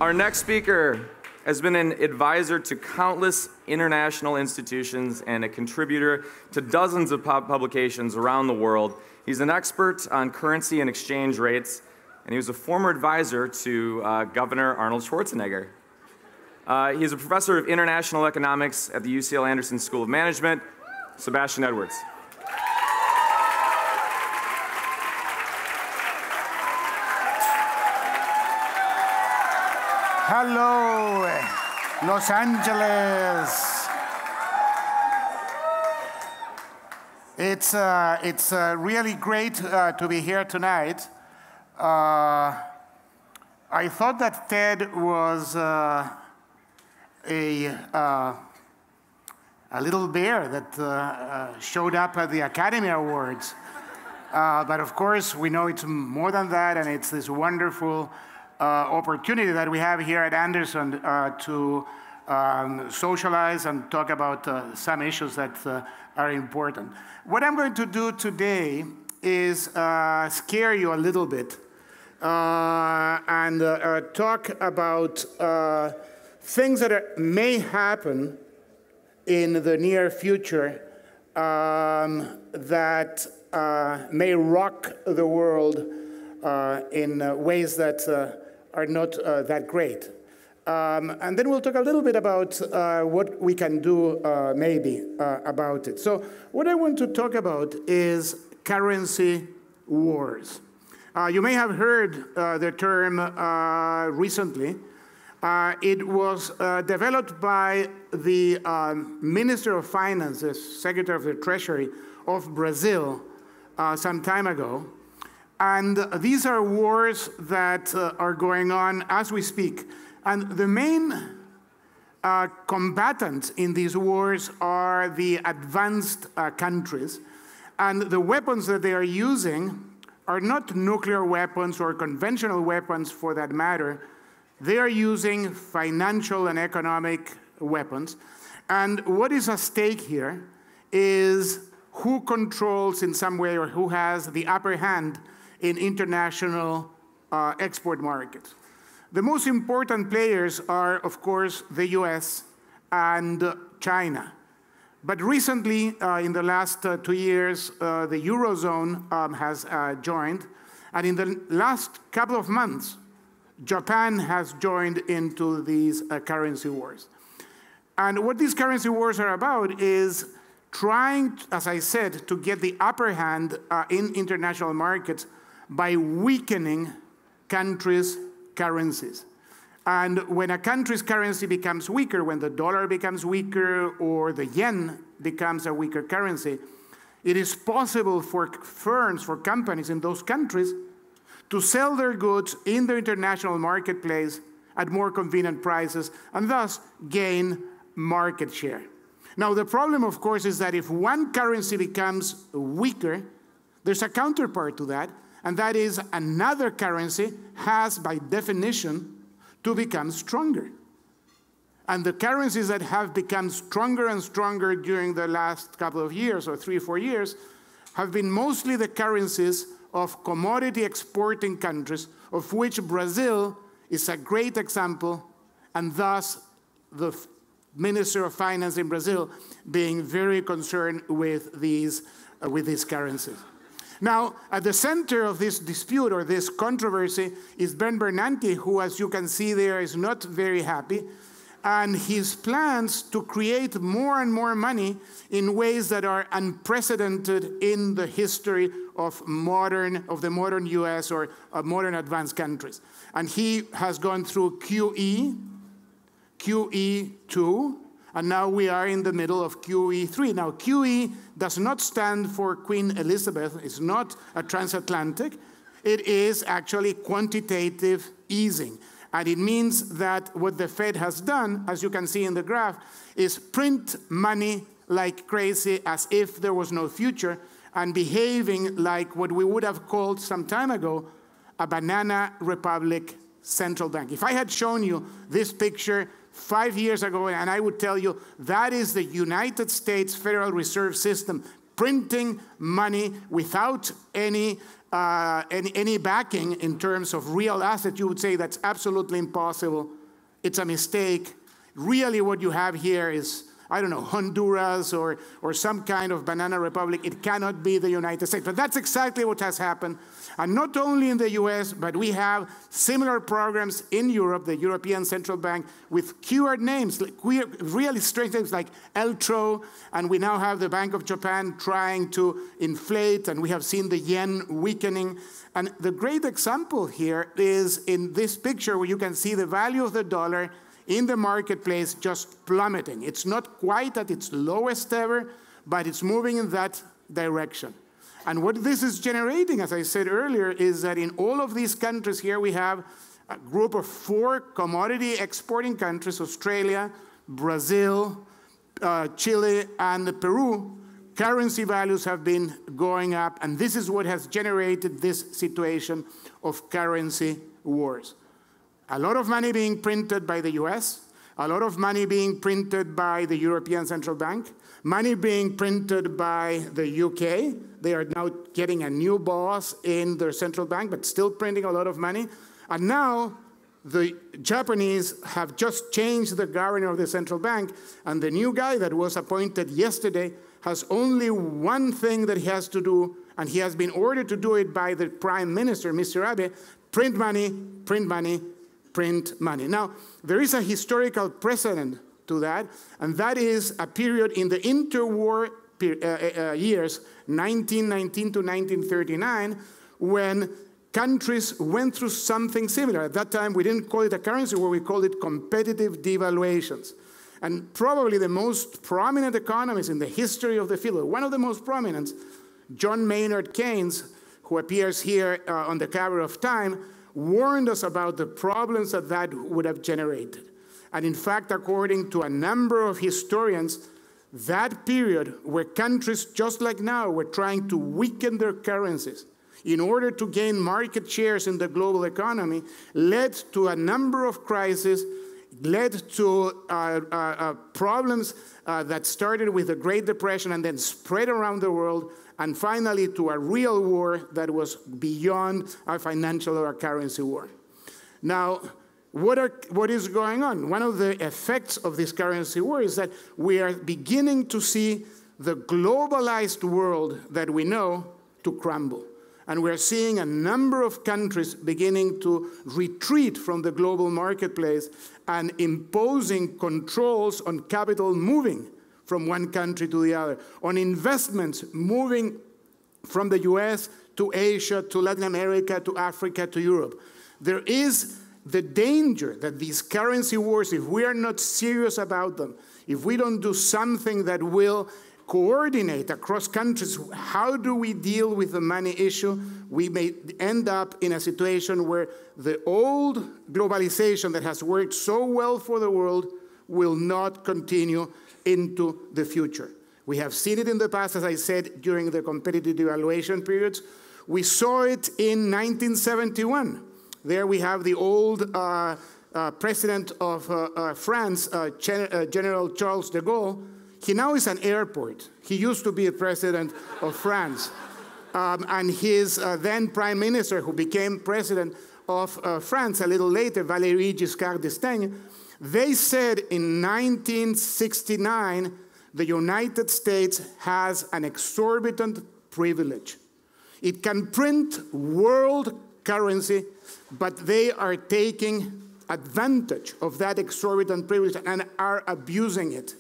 Our next speaker has been an advisor to countless international institutions and a contributor to dozens of publications around the world. He's an expert on currency and exchange rates, and he was a former advisor to Governor Arnold Schwarzenegger. He's a professor of international economics at the UCLA Anderson School of Management. Sebastian Edwards. Hello, Los Angeles. It's really great to be here tonight. I thought that TED was a little bear that showed up at the Academy Awards. But of course, we know it's more than that, and it's this wonderful opportunity that we have here at Anderson to socialize and talk about some issues that are important. What I'm going to do today is scare you a little bit and talk about things that may happen in the near future that may rock the world in ways that are not that great. And then we'll talk a little bit about what we can do maybe about it. So what I want to talk about is currency wars. You may have heard the term recently. It was developed by the Minister of Finance, the Secretary of the Treasury of Brazil some time ago. And these are wars that are going on as we speak. And the main combatants in these wars are the advanced countries. And the weapons that they are using are not nuclear weapons or conventional weapons for that matter. They are using financial and economic weapons. And what is at stake here is who controls in some way or who has the upper hand in international export markets. The most important players are, of course, the US and China. But recently, in the last 2 years, the Eurozone has joined. And in the last couple of months, Japan has joined into these currency wars. And what these currency wars are about is trying, as I said, to get the upper hand in international markets by weakening countries' currencies. And when a country's currency becomes weaker, when the dollar becomes weaker or the yen becomes a weaker currency, it is possible for firms, for companies in those countries to sell their goods in the international marketplace at more convenient prices and thus gain market share. Now, the problem, of course, is that if one currency becomes weaker, there's a counterpart to that, and that is another currency has, by definition, to become stronger. And the currencies that have become stronger and stronger during the last couple of years, or 3 or 4 years, have been mostly the currencies of commodity exporting countries, of which Brazil is a great example, and thus the Minister of Finance in Brazil being very concerned with these currencies. Now, at the center of this dispute or this controversy is Ben Bernanke, who, as you can see there, is not very happy. And his plans to create more and more money in ways that are unprecedented in the history of the modern US or modern advanced countries. And he has gone through QE, QE2, and now we are in the middle of QE3. Now, QE does not stand for Queen Elizabeth. It's not a transatlantic. It is actually quantitative easing. And it means that what the Fed has done, as you can see in the graph, is print money like crazy as if there was no future and behaving like what we would have called some time ago a banana republic central bank. If I had shown you this picture 5 years ago, and I would tell you that is the United States Federal Reserve System printing money without any any backing in terms of real assets, you would say that's absolutely impossible. It's a mistake. Really what you have here is, I don't know, Honduras or some kind of banana republic. It cannot be the United States. But that's exactly what has happened. And not only in the US, but we have similar programs in Europe, the European Central Bank, with keyword names, like really strange names like Eltro, and we now have the Bank of Japan trying to inflate, and we have seen the yen weakening. And the great example here is in this picture where you can see the value of the dollar in the marketplace just plummeting. It's not quite at its lowest ever, but it's moving in that direction. And what this is generating, as I said earlier, is that in all of these countries here, we have a group of 4 commodity exporting countries, Australia, Brazil, Chile, and Peru. Currency values have been going up, and this is what has generated this situation of currency wars. A lot of money being printed by the US, a lot of money being printed by the European Central Bank, money being printed by the UK. They are now getting a new boss in their central bank, but still printing a lot of money. And now the Japanese have just changed the governor of the central bank, and the new guy that was appointed yesterday has only one thing that he has to do, and he has been ordered to do it by the Prime Minister, Mr. Abe: print money, print money, print money. Now, there is a historical precedent to that, and that is a period in the interwar years, 1919 to 1939, when countries went through something similar. At that time, we didn't call it a currency war, we called it competitive devaluations. And probably the most prominent economist in the history of the field, one of the most prominent, John Maynard Keynes, who appears here on the cover of Time, warned us about the problems that that would have generated. And in fact, according to a number of historians, that period where countries, just like now, were trying to weaken their currencies in order to gain market shares in the global economy, led to a number of crises, led to problems that started with the Great Depression and then spread around the world, and finally to a real war that was beyond a financial or a currency war. Now, what is going on? One of the effects of this currency war is that we are beginning to see the globalized world that we know to crumble. And we're seeing a number of countries beginning to retreat from the global marketplace and imposing controls on capital moving from one country to the other, on investments moving from the US to Asia, to Latin America, to Africa, to Europe. There is the danger that these currency wars, if we are not serious about them, if we don't do something that will coordinate across countries, how do we deal with the money issue, we may end up in a situation where the old globalization that has worked so well for the world will not continue into the future. We have seen it in the past, as I said, during the competitive devaluation periods. We saw it in 1971. There we have the old president of France, General Charles de Gaulle. He now is an airport. He used to be a president of France. And his then prime minister, who became president of France a little later, Valéry Giscard d'Estaing, they said in 1969, the United States has an exorbitant privilege. It can print world currency, but they are taking advantage of that exorbitant privilege and are abusing it.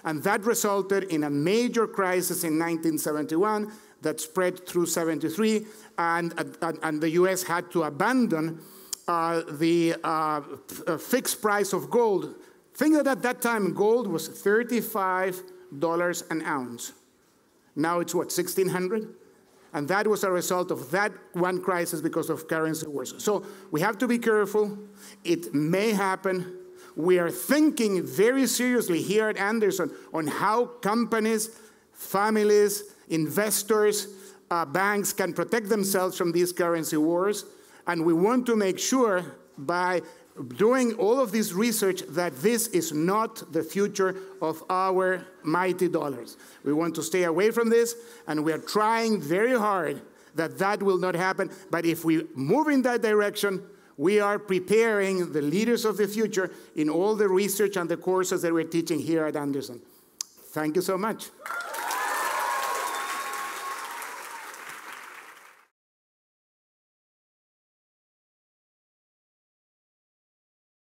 And that resulted in a major crisis in 1971 that spread through 73, and the US had to abandon the fixed price of gold. Think that at that time gold was $35 an ounce. Now it's what, $1,600? And that was a result of that one crisis because of currency wars. So we have to be careful. It may happen. We are thinking very seriously here at Anderson on how companies, families, investors, banks can protect themselves from these currency wars. And we want to make sure by doing all of this research that this is not the future of our mighty dollars. We want to stay away from this, and we are trying very hard that that will not happen. But if we move in that direction, we are preparing the leaders of the future in all the research and the courses that we're teaching here at Anderson. Thank you so much.